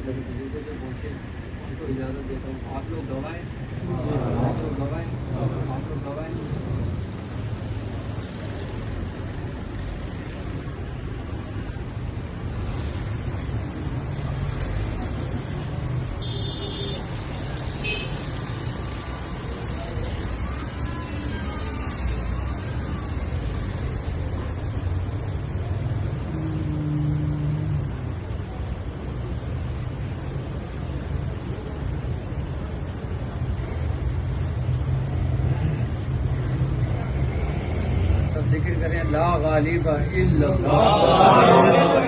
میرے بزرگوں سے پہنچے ان کو اجازت دیتا ہوں. آپ لوگ گوائیں, آپ لوگ گوائیں, آپ لوگ گوائیں. ذکر کریں لا غالب الا اللہ.